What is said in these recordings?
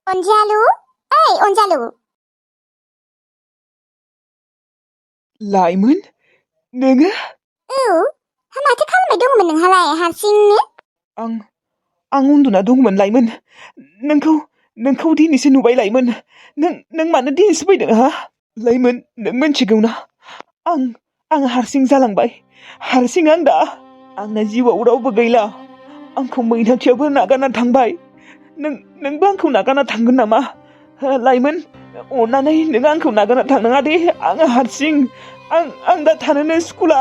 अनजालु ओइ अनजालु लाइमोन नोङो औ माथो खालामबाय दङमोन नोंहालाय हारसिंनो आं उन्दुना दंमोन लाइमोन नोंखौ दिनैसो नुबाय लाइमोन नों मानो दिनैसो फैदों हा लाइमोन नों मिथिगौ ना आं हारसिं जालांबाय हारसिं आं दा आंना जिउआव रावबो गैला आंखौ मैनाथियाबो नागारना थांबाय नोंबो आंखौ नागारना थांगोन नामा लाइमोन अननानै नों आंखौ नागारना थांनाङा दे आं हारसिं आं दा थानोनो सुखुला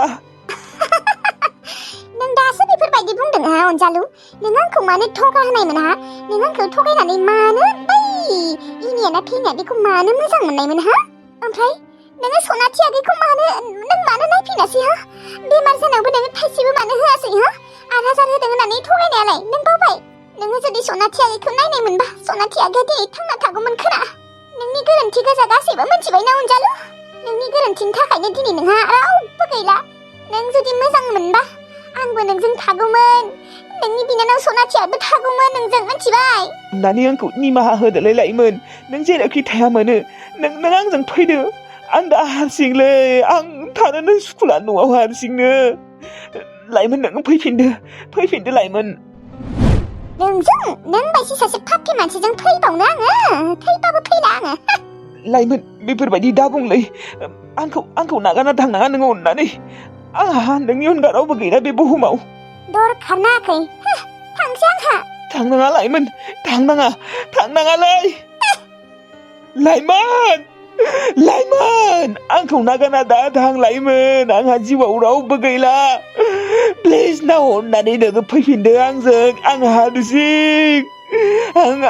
नों दासो बेफोरबायदि बुंदों हा अनजालु नों आंखौ मानो थगा होनायमोन हा नों आंखौ थगायनानै मानो बै इनियाना थैनायखौ मानो मोजां मोननायमोन हा ओमफ्राय नोङो सनाथि आगैखौ नों मानो नायफिनासै हा बेमार जानायावबो नोङो थाइसेबो मानो होआसै हा 8,000 होदों होननानै थगायनायालाय नों बावबाय नोङो जुदि सनाथि आगैखौ नायनाय मोनबा सनाथि आगैया दिनै थांना थागौमोन खोना नोंनि गोरोन्थि गोजा गासैबो मिथिबायना अनजालु नोंनि गोरोन्थिनि थाखायनो दिनै नोंहा रावबो गैला नों जुदि मोजां मोनबा आंबो नोंजों थागौमोन नोंनि बिनानाव सनाथियाबो थागौमोन नोंजों मिथिबाय अननानै आंखौ निमाहा होदोलै लाइमोन नों जेरावखि थाया मानो नों आंजों फैदो आं दा हारसिंलै आं थानोनो सुखुला न'आव हारसिंनो लाइमोन नों फैफिनदो लाइमोन नों बायदि सासे फापि मानसिजों फैबावनो आङो थैबाबो फैला आङो लाइमोन बेफोरबायदि दा बुंलै आंखौ नागारना थांनाङा नोङो अननानै आंहा नोंनि अनगा रावबो गैला बे बुहुमाव दरखार नाङाखै थांसै आंहा थांनाङा लाइमोन थांनाङालै लाइमोन आंखौ नागारना दा थां लाइमोन आंहा जिउआव रावबो गैला प्लिज ना अननानै नोङो फैफिनदो आंजों आं हारसिं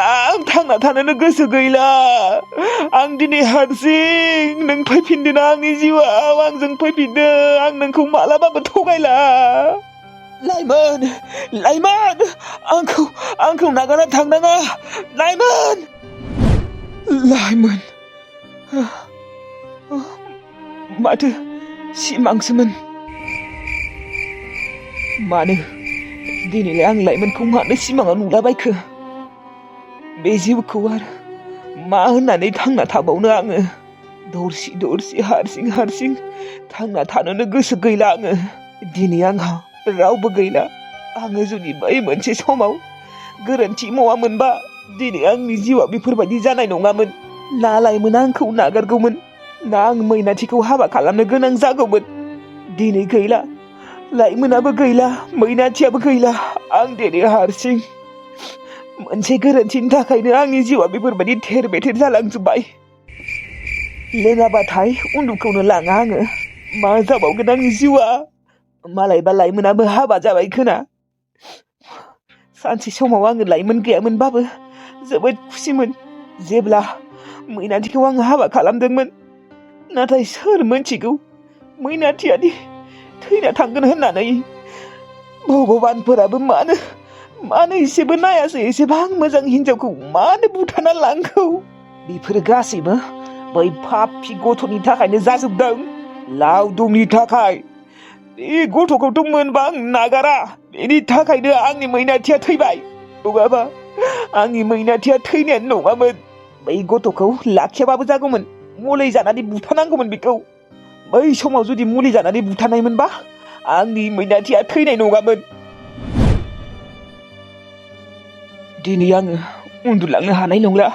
आं थांना थानोनो गोसो गैला आं दिनै हारसिं नों फैफिनदो ना आंनि जिउआव आंजों फैफिनदो आं नोंखौ मालाबाबो थगायला लाइमोन आंखौ नागारना थांनाङा लाइमोन माथो सिमांसोमोन मानो दिनैलाय आं लाइमोनखौ मानो सिमाङाव नुलाबायखो बे जिउखौ आरो मा होननानै थांना थाबावनो आङो दरसि हारसिं थांना थानोनो गोसो गैला आङो दिनै आंहा रावबो गैला आङो जुदि बै मोनसे समाव गोरोन्थि मावामोनबा दिनै आंनि जिउआ बेफोरबायदि जानाय नङामोन ना लाइमोना आंखौ नागारगौमोन ना आं मैनाथिखौ हाबा खालामनो गोनां जागौमोन दिनै गैला लाइमोनाबो गैला मैनाथियाबो गैला आं दिनै हारसिं मोनसे गोरोन्थिनि थाखायनो आंनि जिउआ बेफोरबायदि थेर बेथेर जालांजोब्बाय लोङाबाथाय उन्दुखौनो लाङा आङो मा जाबावगोन आंनि जिउआ मालायबा लाइमोनाबो हाबा जाबाय खोना सानसे समाव आङो लाइमोन गैयामोनबाबो जोबोद खुसिमोन जेब्ला मैनाथिखौ आङो हाबा खालामदोंमोन नाथाय सोर मोनथिगौ मैनाथियादि थैना थांगोन होननानै भगबानफोराबो मानो एसेबो नायासै एसेबां मोजां हिनजावखौ मानो बुथारना लांखौ बेफोरो गासैबो बै पापि गथ'नि थाखायनो जाजोबदों लावदुमनि थाखाय बे गथ'खौथ' मोनबा आं नागारा बेनि थाखायनो आंनि मैनाथिया थैबाय नङाबा आंनि मैनाथिया थैनायानो नङामोन बै गथ'खौ लाखियाबाबो जागौमोन मुलि जानानै बुथारनांगौमोन बेखौ बै समाव जुदि मुलि जानानै बुथारनायमोनबा आंनि मैनाथिया थैनाय नङामोन दिनै आङो उन्दुलांनो हानाय नंला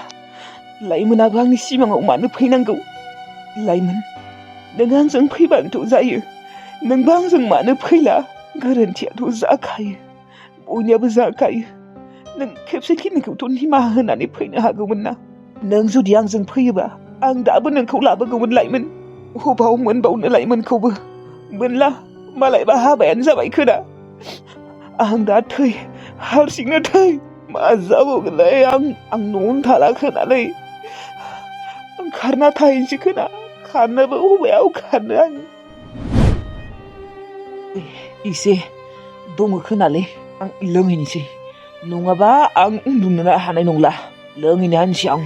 लाइमोनाबो आंनि सिमाङाव मानो फैनांगौ लाइमोन नों आंजों फैबानोथ' जायो नोंबो आंजों मानो फैला गोरोन्थियाथ' जाखायो बयनियाबो जाखायो नों खेबसे खिनिखौथ' निमाहा होनानै फैनो हागौमोन ना नों जुदि आंजों फैयोबा आं दाबो नोंखौ लाबोगौमोन लाइमोन अबाव मोनबावनो लाइमोनखौबो मोनला मालायबा हाबायानो जाबाय खोना आं दा हारसिंनो मा जाबावगोनलाय आं न'आवनो थाला खोनालै आं खारना थाहैनोसै खोना खारनोबो अबायाव खारनो आं एसे दङ खोनालै आं लोंहैनोसै नङाबा आं उन्दुनो हानाय नंला लोंहैनो हानोसै आं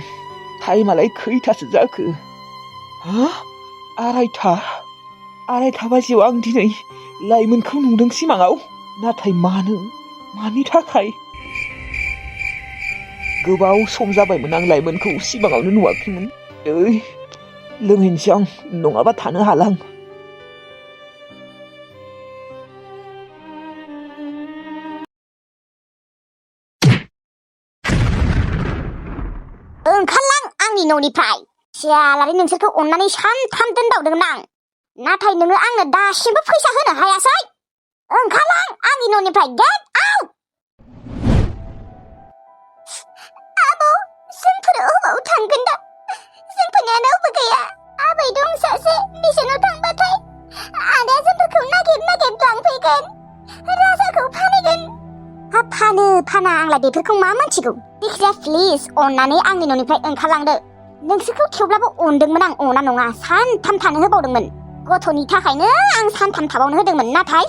टाइमालाय खैथासो जाखो आरायथा बाजियाव आं दिनै लाइमोनखौ नुदों सिमाङाव नाथाय मानि थाखाय गोबाव सम जाबायमोन आं लाइमोनखौ सिमाङावनो नुवाखैमोन। लोंहैनोसै आं, नङाबा थानो हालां। ओंखारलां आंनि न'निफ्राय। सियालारि नोंसोरखौ अननानै सानथाम दोनबावदोंमोन आं, नाथाय नोङो आंनो दासिमबो फैसा होनो हायासै। ओंखारलां आंनि न'निफ्राय, गेट आउट। आब' जोंफोर अबाव थांगोन दा? जोंफोरनिया रावबो गैया। आबै दं सासे, बिसोरनाव थांबाथाय आदाया जोंफोरखौ नागिर नागिर लांफैगोन, राजाखौ फानहैगोन। फाना आंलाय बेफोरखौ मा मोनथिगौ? जायखिजाया प्लिज अननानै आंनि न'निफ्राय ओंखारलांदो। नोंसोरखौ थेवब्लाबो अनदोंमोन आं, अना नङा, सानथाम थानो होबावदोंमोन। गथ'नि थाखायनो आं सानथाम थाबावनो होदोंमोन, नाथाय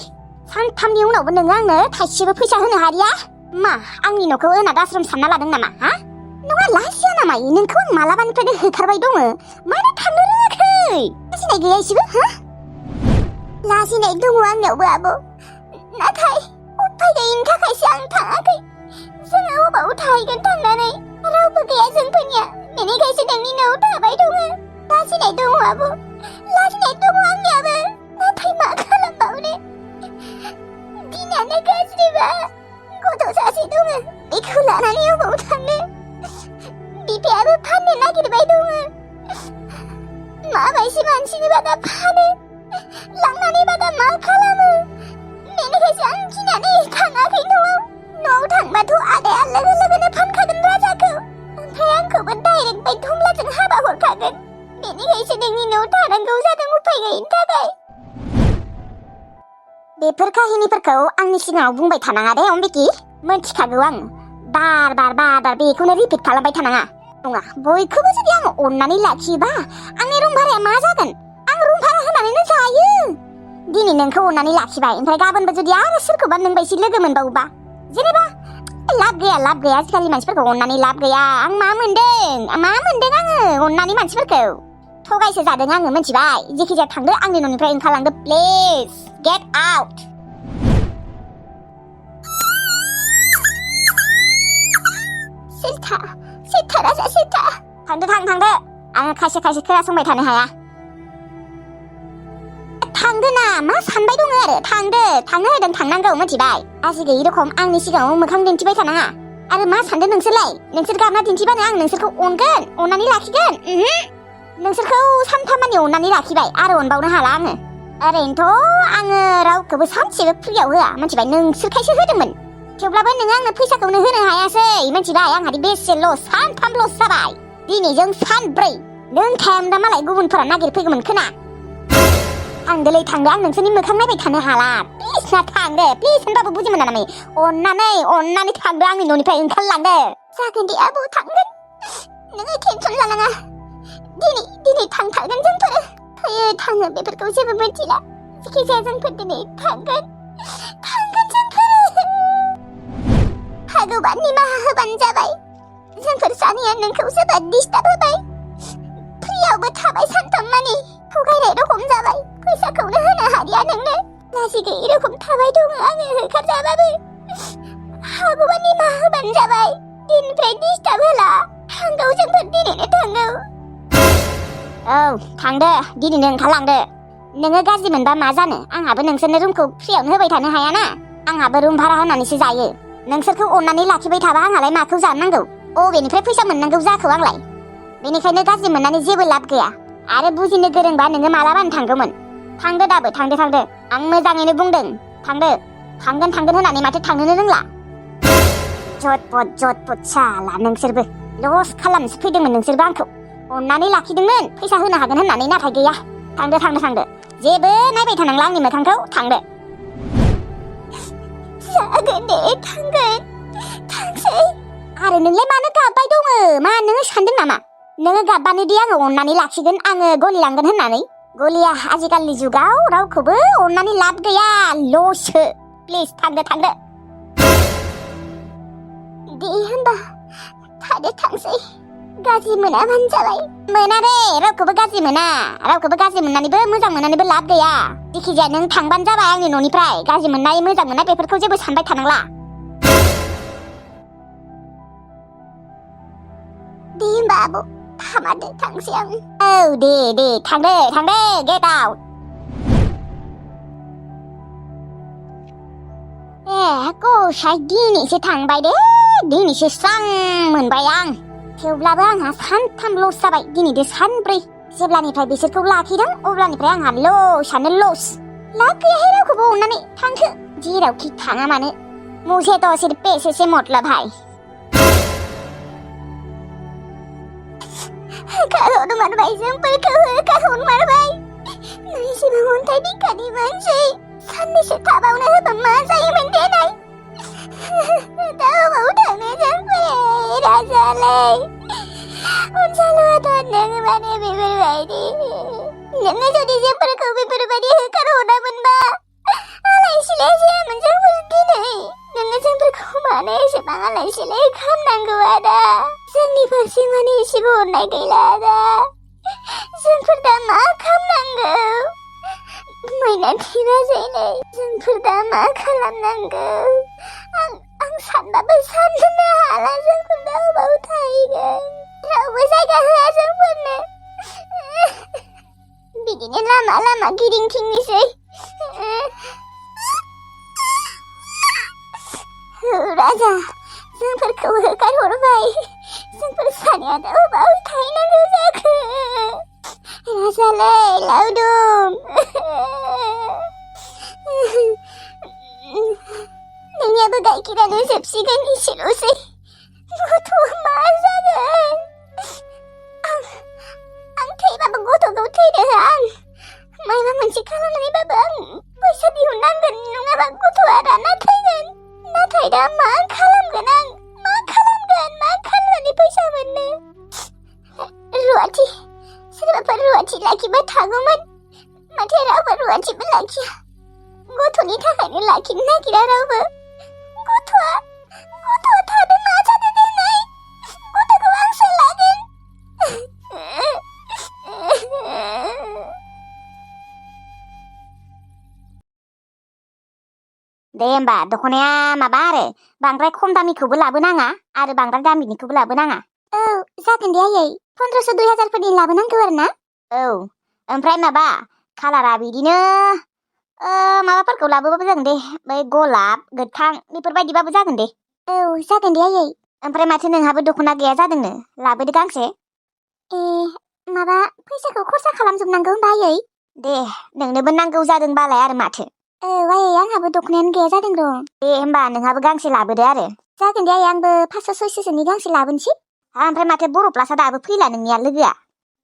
सानथामनि उनावबो नोङो आंनो थाइसेबो फैसा होनो हालिया। मा आंनि न'खौ अनाथ आश्रम सानना लादों नामा? हा नङा, लाजिया नामा? नोंखौ आं मालाबानिफ्रायनो होखारबाय दङ, मानो थांनो रोङाखै? लाजिनाय गैया एसेबो? हा लाजिनाय दङ आंनियावबो आब', नाथाय उफाय गैयिनि थाखायसो आं थाङाखै। जोङो अबाव थाहैगोन थांनानै? रावबो गैया जोंफोरनिया, बेनिखायसो नोंनि न'आव थाबाय दङ। लाजिनाय दङ आब', लाजिनाय दङ आंनियाबो, नाथाय मा खालामबावनो? दिनानो गाज्रिबा। गथ' सासे दङ, बेखौ लानानै अबाव थांनो? बिफायाबो फाननो नागिरबाय दङ। माबायदि मानसिनि बादा फानो, लांनानै बादा मा खालामो? बेनिखायसो आं गिनानै थाङाखै न'आव। न'आव थांबाथ' आदाया लोगो लोगोनो फानखागोन राजाखौ, ओमफ्राय आंखौबो डाइरेक्ट बाय धुमलाजों हाबा हरखागोन। बेनिखायसो नोंनि न'आव थानांगौ जादों, उफाय गैयिनि थाखाय। बेफोर काहिनिफोरखौ आंनि सिगाङाव बुंबाय थानाङा दे अम्बिकी, मोनथिखागौ आं। बार बार बेखौनो रिपिट खालामबाय थानाङा। नङा, बयखौबो जुदि आं अननानै लाखियोबा आंनि रुम भाराया मा जागोन? आं रुम भारा होनानैनो जायो। दिनै नोंखौ अननानै लाखिबाय, ओमफ्राय गाबोनबो जुदि आरो सोरखौबा नोंबायदि लोगो मोनबावोबा, जेनेबा लाब गैया आजिखालि मानसिफोरखौ अननानै लाब गैया। आं मा मोनदों आङो अननानै मानसिफोरखौ? थगायसो जादों आङो, मोनथिबाय? जेखिजाया थांदो आंनि न'निफ्राय ओंखारलांदो, प्लिज गेट आउट। सिथा राजा सिथा, थांदो आङो खायसे खोनासंबाय थानो हाया। थांदो ना, मा सानबाय दङ आरो? थांनो होदों, थांनांगौ, मोनथिबाय? आजि गैयि रखम आंनि सिगाङाव मोखां दिन्थिबाय थानाङा। आरो मा सानदों नोंसोरलाय? नोंसोर गाबना दिन्थिबानो आं नोंसोरखौ अनगोन, अननानै लाखिगोन? नोंसोरखौ सानथामानि अननानै लाखिबाय, आरो अनबावनो हाला आङो। ओरैनोथ' आङो रावखौबो सानसेबो फ्रियाव होआ, मोनथिबाय? नोंसोरखायसो होदोंमोन। थेवब्लाबो नोङो आंनो फैसाखौनो होनो हायासै, मोनथिबाय? आंहादि बेसे लस, सानथाम लस जाबाय, दिनैजों सानब्रै। नों थायामोनबा मालाय गुबुनफोरा नागिरफैगौमोन खोना। थांदोलै थांदो, आं नोंसोरनि मोखां नायबाय थानो हाला। प्लिज ना थांदो, प्लिज होनबाबो बुजि मोना नामा? अननानै थांदो, आंनि न'निफ्राय ओंखारलांदो। जागोन दे आब' थांगोन, नोङो टेनसन लानाङा। दिनै थांथारगोन जोंफोर। फैयो थाङो बेफोरखौ जेबो मिथिला, जेखिजाया जोंफोर दिनै थांगोन जोंफोर। भगवान निमाहा होबानो जाबाय, जोंफोर सानैया नोंखौ जोबोद डिस्टार्ब होबाय। फ्रियावबो थाबाय सानथाम मानि, थगायनाय रखम जाबाय, फैसाखौनो होनो हालिया नोंनो। लाजि गैयि रखम थाबाय दङ आङो होखारजाबाबो। भगवान निमाहा होबानो जाबाय, दिननिफ्राय डिस्टार्ब होला। थांगौ जोंफोर, दिनैनो थांगौ। औ थांदो, दिनैनो ओंखारलांदो। नोङो गाज्रि मोनबा मा जानो? आंहाबो नोंसोरनो रुमखौ फ्रियावनो होबाय थानो हायाना। आंहाबो रुम भारा होनानैसो जायो। नोंसोरखौ अननानै लाखिबाय थाबा आंहालाय माखौ जानो नांगौ? अबेनिफ्राय फैसा मोननांगौ जाखो आंलाय? बेनिखायनो गाज्रि मोननानै जेबो लाब गैया। आरो बुजिनो गोरोंबा नोङो मालाबानो थांगौमोन। थांदो दाबो, थांदो। आं मोजाङैनो बुंदों, थांगोन होननानै माथो थांनोनो रोंला। जटपट साला नोंसोरबो। लस खालामनोसो फैदोंमोन नोंसोरबो आंखौ। अननानै लाखिदोंमोन फैसा होनो हागोन होननानै, नाथाय गैया। थांदो। जेबो नायबाय थानांला आंनि मोखांखौ, थांदो। जागोन दे, थांसै। आरो नोंलाय मानो गाबबाय दङ? मा नोङो सानदों नामा? नोङो गाबबानो दि आङो अननानै लाखिगोन, आङो गलि लांगोन होननानै? गलिया आजिखालिनि जुगाव रावखौबो अननानै लाब गैया, लससो। प्लिज थांदो। दे होनबा थांसै। गाज्रि मोनाबानो जाबाय। मोना दे, रावखौबो गाज्रि मोना। रावखौबो गाज्रि मोननानैबो मोजां मोननानैबो लाब गैया। जेखिजाया नों थांबानो जाबाय आंनि न'निफ्राय। गाज्रि मोननाय मोजां मोननाय बेफोरखौ जेबो सानबाय थानांला। आब' थामारदो थांसै आं औ दे थांदो get out गसाय दिनैसो थांबाय दे दिनैसो स्रां मोनबाय आं थेवब्लाबो आंहा सानथाम लस जाबाय दिनैदो सानब्रै जेब्लानिफ्राय बिसोरखौ लाखिदों अब्लानिफ्राय आंहा लसआनो लस लाब गैयाहाय रावखौबो अननानै थांथो जेरावखि थाङा मानो मुझे तो सिर्फ पैसे से मतलब है होखारहरमारबाय जोंफोरखौ होखारहरमारबाय नैजिबा अन्थाइ बिखानि मानसि साननैसो थाबावनो होबा मा जायोमोन देनाय दा अबाव थांनो जोंफोर राजालाय अनजालुआथ' नों माने बेफोरबायदि नोङो जुदि जोंफोरखौ बेफोरबायदि होखारहरामोनबा आलाय सिलाय जायामोन जोंफोर दिनै नोङो जोंफोरखौ मानो एसेबां आलाय सिलाय खालामनांगौ आदा जोंनि फारसे माने एसेबो अननाय गैला आदा जोंफोर दा मा खालामनांगौ मैनाथि राजायालाय जोंफोर दा मा खालामनांगौ आं सानबाबो साननो हाला जोंफोर दा अबाव थाहैगोन रावबो जायगा होआ जोंफोरनो बिदिनो लामा लामा गिदिंथिंनोसै राजा जोंफोरखौ होखारहरबाय जोंफोर सानैया दा अबाव थाहैनांगौ जाखो राजालाय लावदुम नोंनियाबो गाइखेरानो जोबसिगोन एसेल'सै गथ'आ मा जागोन आं थैबाबो गथ'खौ थैनो होआ आं मायबा मोनसे खालामनानैबाबो आं फैसा दिहुननांगोन नङाबा गथ'आ रानना थैगोन नाथाय दा मा खालामगोन आं मा खालामनानै फैसा मोननो रुवाथि सोरबाफोर रुवाथि लाखिबा थागौमोन माथो रावबो रुवाथिबो लाखिया गथ'नि थाखायनो लाखिनो नागिरा रावबो गथ'आ थादों मा जादों देनाय गथ'खौ आंसो लागोन दे होमबा दख'नाया माबा आरो बांद्राय खम दामिखौबो लाबोनाङा आरो बांद्राय दामिनिखौबो लाबोनाङा औ जागोन दे आयै 1500-2000 लाबोनांगौ आरो ना औ ओमफ्राय माबा कालारा बिदिनो माबाफोरखौ लाबोबाबो जागोन दे बै गलाब गोथां बेफोरबायदिबाबो जागोन दे औ जागोन दे आयै ओमफ्राय माथो नोंहाबो दख'ना गैया जादोंनो लाबोदो गांसे माबा फैसाखौ खरसा खालामजोबनांगौ होमबा आयै दे नोंनोबो नांगौ जादोंबालाय आरो माथो औ आयै आंहाबो दख'नायानो गैया जादों र' दे होमबा नोंहाबो गांसे लाबोदो आरो जागोन दे आयै आंबो 500-600सोनि गांसे लाबोनोसै ओमफ्राय माथो बर' प्लासा दाबो फैला नोंनिया लोगोआ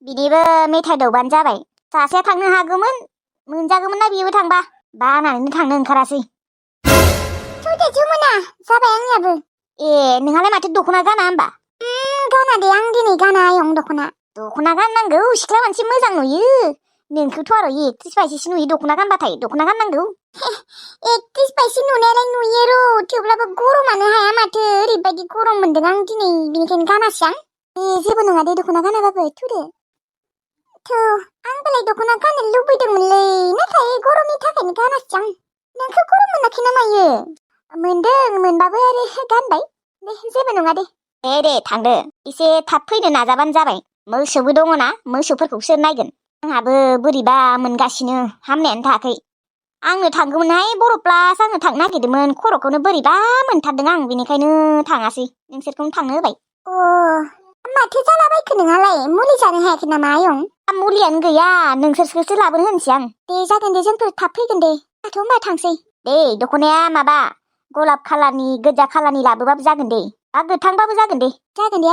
बिनिबो मेथाइ दौबानो जाबाय सासेया थांनो हागौमोन मोनजागौमोन ना बियोबो थांबा बानानैनो थांनो ओंखारासै थौदे जमुना जाबाय आंनियाबो नोंहालाय माथो दख'ना गाना होमबा गाना दे आं दिनै गाना आयं दख'ना गाननांगौ सिख्ला मानसि मोजां नुयो नोंखौथ' आरो 31 बायदिसो नुयो दख'ना गानबाथाय दख'ना गाननांगौ 31 बायदिसो नुनायालाय नुयो र' थेवब्लाबो गरमानो हाया माथो ओरैबायदि गरम मोनदों आं दिनै बेनिखायनो गानासै आं जेबो नङा दे दख'ना गानाबाबो थौदे आंबोलाय दख'ना गाननो लुबैदोंमोनलै नाथाय गरमनि थाखायनो गानासै आं नोंखौ गरम मोनाखै ना मायो मोनदों मोनबाबो आरो गानबाय दे जेबो नङा दे थांदो एसे थाब फैनो नाजाबानो जाबाय मोसौबो दङना मोसौफोरखौ सोर नायगोन आंहाबो बोरैबा मोनगासिनो हामनायानो थायाखै आंनो थांगौमोनहाय बर' प्लास आंनो थांनो नागिरदोंमोन खर'खौनो बोरैबा मोनथारदों आं बेनिखायनो थाङासै नोंसोरखौनो थांनो होबाय माथो जालाबायखो नोंहालाय मुलि जानो हायाखै नामा आयं मुलियानो गैया नोंसोरखौसो लाबोनो होनसै आं दे जागोन दे जोंफोर थाब फैगोन दे दाथ' होनबा थांसै दे दख'नाया माबा गलाब खालारनि गोजा खालारनि लाबोबाबो जागोन दे गोथांबाबो जागोन दे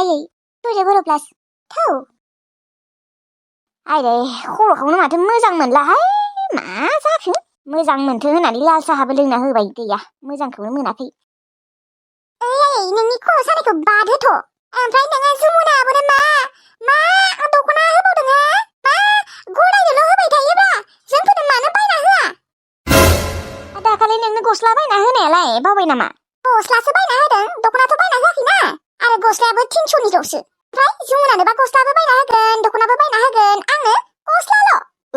आयै थौदे बर' प्लास थौ आइरे खर'खौनो माथो मोजां मोनलाहाय मा जाखो मोजां मोनथो होननानै लाल साहाबो लोंना होबाय गैया मोजांखौनो मोनाखै आयै नोंनि खर' सानायखौ बाद होथ' ओमफ्राय नोङो जमुना आब'नो मा दख'ना होबावदों हा मा गरायनोल' होबाय थायोब्रा जोंफोरनो मानो बायना होआ दाखालि नोंनो गस्ला बायना होनायालाय बावबाय नामा गस्लासो बायना होदों दख'नाथ' बायना होआखैना आरो गस्लायाबो 300निल'सो ओमफ्राय जमुनानोबा गस्लाबो बायना होगोन दख'नाबो बायना होगोन आंनो गस्लाल'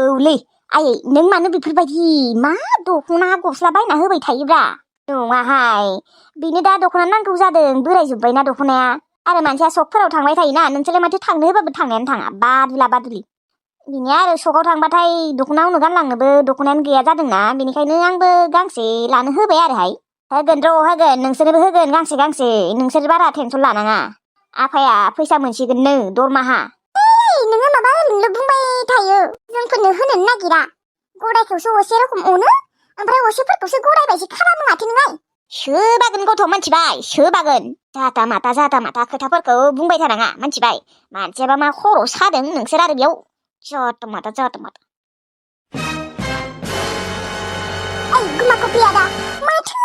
औलै आयै नों मानो बेफोरबायदि मा दख'ना गस्ला बायना होबाय थायोब्रा नङाहाय बेनो दा दख'ना नांगौ जादों बोरायजोब्बायना दख'नाया आरो मानसिया सकफोराव थांबाय थायोना नोंसोरलाय माथो थांनो होबाबो थांनायानो थाङा बादुलि बिनिया आरो सकाव थांबाथाय दख'ना उनाव गानलांनोबो दख'नायानो गैया जादोंना बेनिखायनो आंबो गांसे लानो होबाय आरोहाय होगोन नोंसोरनोबो होगोन गांसे नोंसोर बारा टेनसन लानाङा आफाया फैसा मोनसिगोननो दरमाहा नोङो माबा ओरैनो बुंबाय थायो जोंफोरनो होनोनो नागिरा गदायखौसो असे रखम अनो ओमफ्राय असेफोरखौसो गदायबायसो खालामो माथो नोंलाय सोबागोन गथ' मिथिबाय सोबागोन जाथा माथा खोथाफोरखौ बुंबाय थानाङा मिथिबाय मानसियाबा मा खर' सादों नोंसोर आरो बेयाव जाथा माथा ओइ गुमाखौ बियादा माथो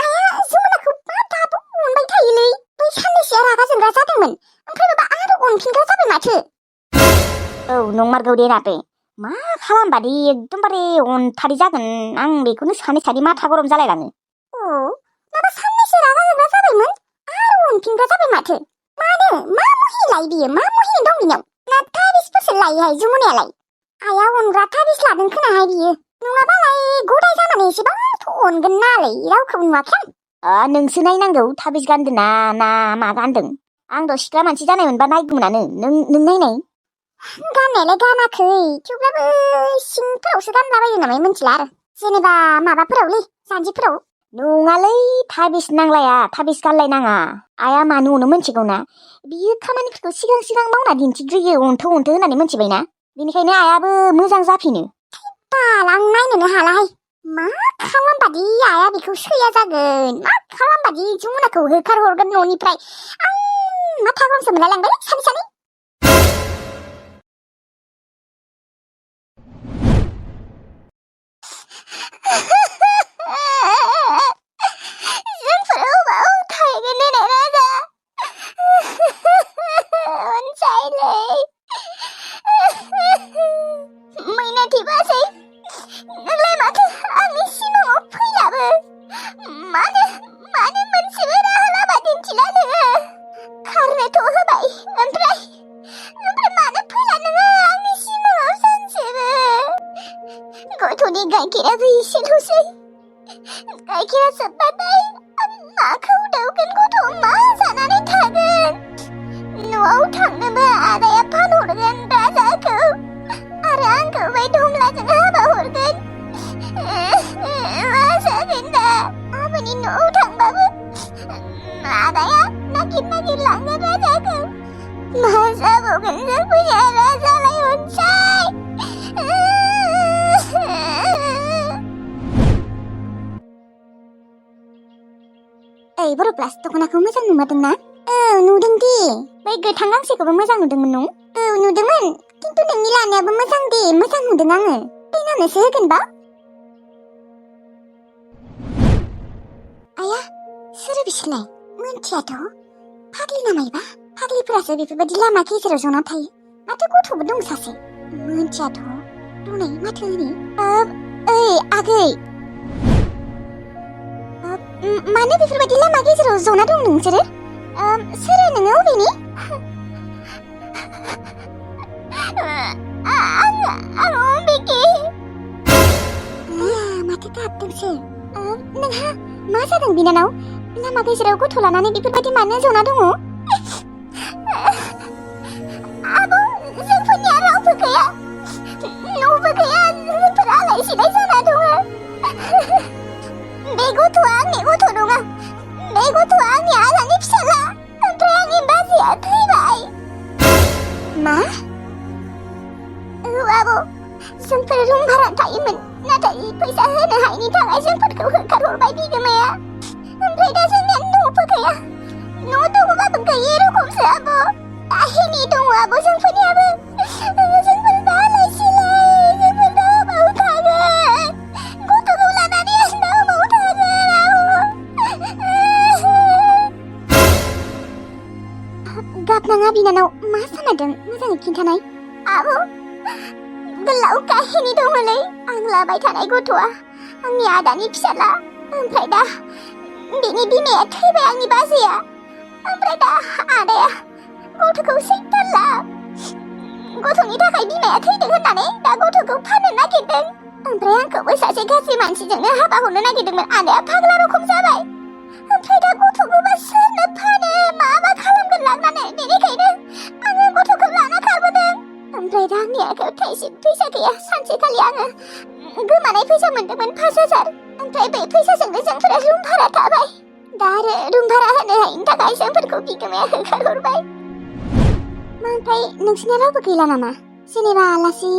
आया जमुनाखौ दाबो अनबाय थायोलै बै साननैसोआ रागा जोंग्रा जादोंमोन ओमफ्राय माबा आरो अनफिनग्रा जाबाय माथो औ नंमारगौ दे नाबे मा खालामबादि एकदमबारे अनथारि जागोन आं बेखौनो सानै माथा गरम जालायलाङो औ माबा साननैसो रागा जोंग्रा जाबायमोन आरो अनफिनग्रा जाबाय माथो मानो मा मुहि लायो बियो मा मुहि दं बिनाव ना थाबिसफोरसो लायोहाय जमुनायालाय आया अनग्रा थाबिस लादों खोनाहाय बियो नङाबालाय गदाय जानानै एसेबांथ' अनगोन नालाय रावखौबो नुवाखै आं नोंसो नायनांगौ थाबिस गानदों ना मा गानदों आंथ' सिख्ला मानसि जानाय मोनबा नायगौमोनानो नों नायनाय गाननायालाय गानाखै थेवब्लाबो सिंफोरावसो गानलाबायो नामा मिथिला आरो जेनेबा माबाफोरावलै जानजिफोराव नङालै थाबिस नांलाया थाबिस गानलायनाङा आया मानो अनो मिथिगौना बियो खामानिफोरखौ सिगां मावना दिन्थिग्रोयो अनथो होननानै मिथिबायना बेनिखायनो आयाबो मोजां जाफिनो बाल आं नायनोनो हालाहाय मा खालामबादि आया बेखौ सैया जागोन मा खालामबादि जमुनाखौ होखारहरगोन न'निफ्राय आं माथा गरमसो मोनलायलांबाय सानै गथ'नि गाइखेराबो एसेल'सै गाइखेरा जोब्बाथाय माखौ दौगोन गथ' मा जानानै थागोन न'आव थांनोबो आदाया फानहरगोन राजाखौ आरो आंखौ बै धमलाजों हाबा हरगोन मा जागोन दा आबैनि न'आव थांबाबो आदाया नागिर लांगोन राजाखौ मा जाबावगोन जों फैया राजालाय अनसाय ओइ बर' प्लास दख'नाखौ मोजां नुमारदोंना औ नुदों दे बै गोथां गांसेखौबो मोजां नुदोंमोन नों औ नुदोंमोन खिन्थु नोंनि लानायाबो मोजां दे मोजां नुदों आङो फैनानैसो होगोनबा आया सोर बिसोरलाय मोनथियाथ' फाग्लि नामायबा फाग्लिफोरासो बेफोरबायदि लामा गेजेराव जना थायो माथो गथ'बो दं सासे मोनथियाथ' दंनाय माथो होनो ओइ आगै मानो बेफोरबायदि लामा गेजेराव जना दं नोंसोरो सोर नोङो अबेनि आं अबेनि माथो गाबदोंसो नोंहा मा जादों बिनानाव लामा गेजेराव गथ' लानानै बेफोरबायदि मानो जना दङ आबौ जोंफोरनिया रावबो गैया न'बो गैया जोंफोर आलाय सिलाय जाना दङ बे गथ'आ आंनि गथ' नङा बे गथ'आ आंनि आलानि फिसाला ओमफ्राय आंनि बाजैया थैबाय मा औ आबौ जोंफोर रुम भारा थायोमोन नाथाय फैसा होनो हायिनि थाखाय जोंफोरखौ होखारहरबाय बिगोमाया ओमफ्राय दा जोंनिया न'बो गैया न' दङबाबो गैयै रखमसो आबौ दाहिनि दङ आबौ जोंफोरनियाबो जोंफोर दा आलाय सिलाय जोंफोर दा अबाव थागोन गथ'खौ लानानै आं दा अबाव थागोन आबौ गाबनाङा बिनानाव मा जामारदों मोजाङै खिन्थानाय आबौ गोलाव काहिनि दङलै आं लाबाय थानाय गथ'आ आंनि आदानि फिसाला ओमफ्राय दा बेनि बिमाया थैबाय आंनि बाजैया ओमफ्राय दा आदाया गथ'खौ सैथारला गथ'नि थाखाय बिमाया थैदों होननानै दा गथ'खौ फाननो नागिरदों ओमफ्राय आंखौबो सासे गाज्रि मानसिजोंनो हाबा हरनो नागिरदोंमोन आदाया फाग्ला रखम जाबाय ओमफ्राय दा गथ'खौबा सोरनो फानो माबा खालामगोन लांनानै बेनिखायनो आङो गथ'खौ लाना खारबोदों। ओमफ्राय रांनि आखायाव थाइसे फैसा गैया। सानसेखालि आङो गोमानाय फैसा मोनदोंमोन 5,000। ओमफ्राय बै फैसाजोंनो जोंफोरा रुम भारा थाबाय। दा आरो रुम भारा होनो हायिनि थाखाय जोंफोरखौ बिगोमाया होखारहरबाय। ओमफ्राय नोंसिना रावबो गैला नामा? जेनेबा आलासि,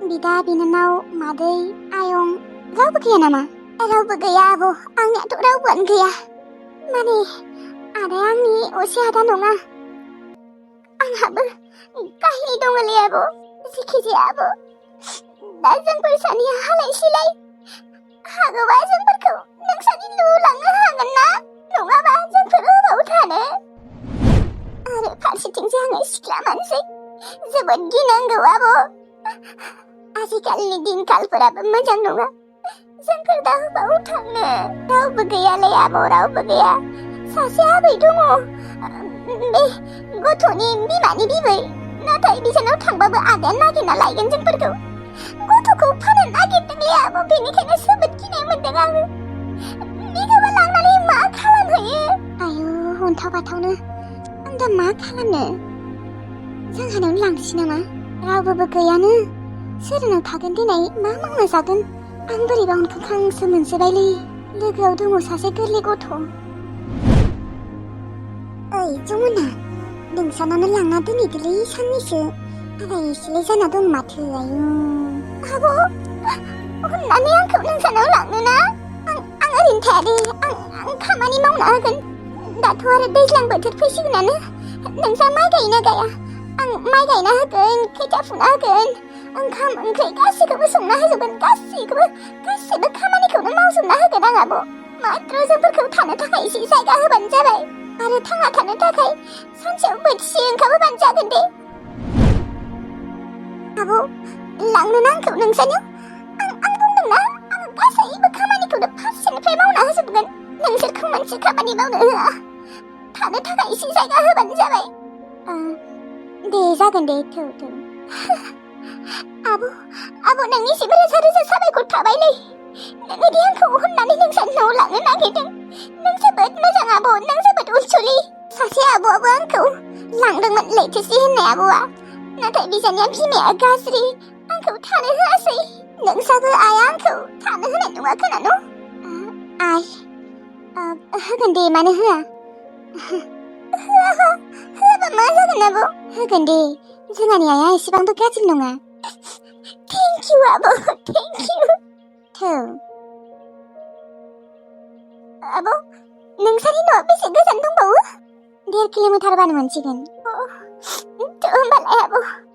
बिदा बिनानाव, मादै, आयं रावबो गैया नामा? रावबो गैया आब', आंनियाथ' रावबोआनो गैया। माने आदाया आंनि असे आदा नङा। आंहाबो काहिनि दङलै आब'। जिखिजाया आब', दा जोंफोर सानैया हालाय सिलाय। हागौबा जोंफोरखौ नोंसानि न'आव लांनो हागोन ना? नङाबा जोंफोर अबाव थानो? आरो फारसेथिंसो आङो सिख्ला मानसि, जोबोद गिनांगौ आब'। आजिखालिनि दिनखालफोराबो मोजां नङा। जोंफोर दा अबाव थांनो? रावबो गैयालै आब', रावबो गैया। सासे आबै दङ, बे गथ'नि बिमानि बिबै। नाथाय बिसोरनाव थांबाबो आदाया नागिरना लायगोन जोंफोरखौ। गथ'खौ फाननो नागिरदोंलै आब', बेनिखायनो जोबोद गिनाय मोनदों आङो। बिखौबो लांनानै मा खालामहैयो? आयु, अन्थाव बाथावनो। आं दा मा खालामनो? जोंहानावनो लांसै नामा? रावबोबो गैयानो। सोरनाव थागोन दिनै? मा मावना जागोन? आं बोरैबा उनखांखांसो मोनजोबायलै। लोगोआव दङ सासे गोरलै गथ'। ओइ जमुना, नोंसानावनो लांना दोनहैदोलै साननैसो। आदाय एसेलाय जाना दं माथो। आयु आब', अननानै आंखौ नोंसानाव लांनो ना? आं ओरैनो थाया दे। आं खामानि मावना होगोन। दाथ' आरो दैज्लां बोथोर फैसिगोनानो। नोंसा माइ गायोना गाया? आं माइ गायना होगोन, खोथिया फुना होगोन, ओंखाम ओंख्रि गासैखौबो संना होजोबगोन। गासैबो खामानिखौनो मावजोबना होगोन आं आब'। मात्र जोंफोरखौ थानो थाखाय एसे जायगा होबानो जाबाय। आरो थांना थानो थाखाय सानसेयाव बोथिसे ओंखाम होबानो जागोन दे। आब', लांनो ना आंखौ नोंसानियाव? आं बुंदोंना, आं गासैबो खामानिखौनो फारसेनिफ्राय मावना होजोबगोन। नोंसोरखौ मोनसे खामानि मावनो होआ। थानो थाखाय एसे जायगा होबानो जाबाय। दे जागोन दे, थौ। आब' नोंनिसिम रोजा रोजा साबायखर थाबायलै। नोङो दि आंखौ होननानै नोंसानि न'आव लांनो नागिरदों। नों जोबोद मोजां आब', नों जोबोद अनसुलि। सासे आब'आबो आंखौ लांदोंमोन, लैथोसि होननाय आब'आ। नाथाय बिजानिया बिमाया गाज्रि, आंखौ थानो होआसै। नोंसाबो आइया आंखौ थानो होनाय नङा खोना न'? आइ, होगोन दे, मानो होआ? होआबा मा जागोन आब'? होगोन दे, जोंहानि आइया एसेबांबो गाज्रि नङा। थेंक इउ आब', थेंक इउ। थौ आब', नोंसानि न'आ बेसे गोजान दंबावो? 1.5 किल'मिटारबानो मोनसिगोन। होमबालाय आब'।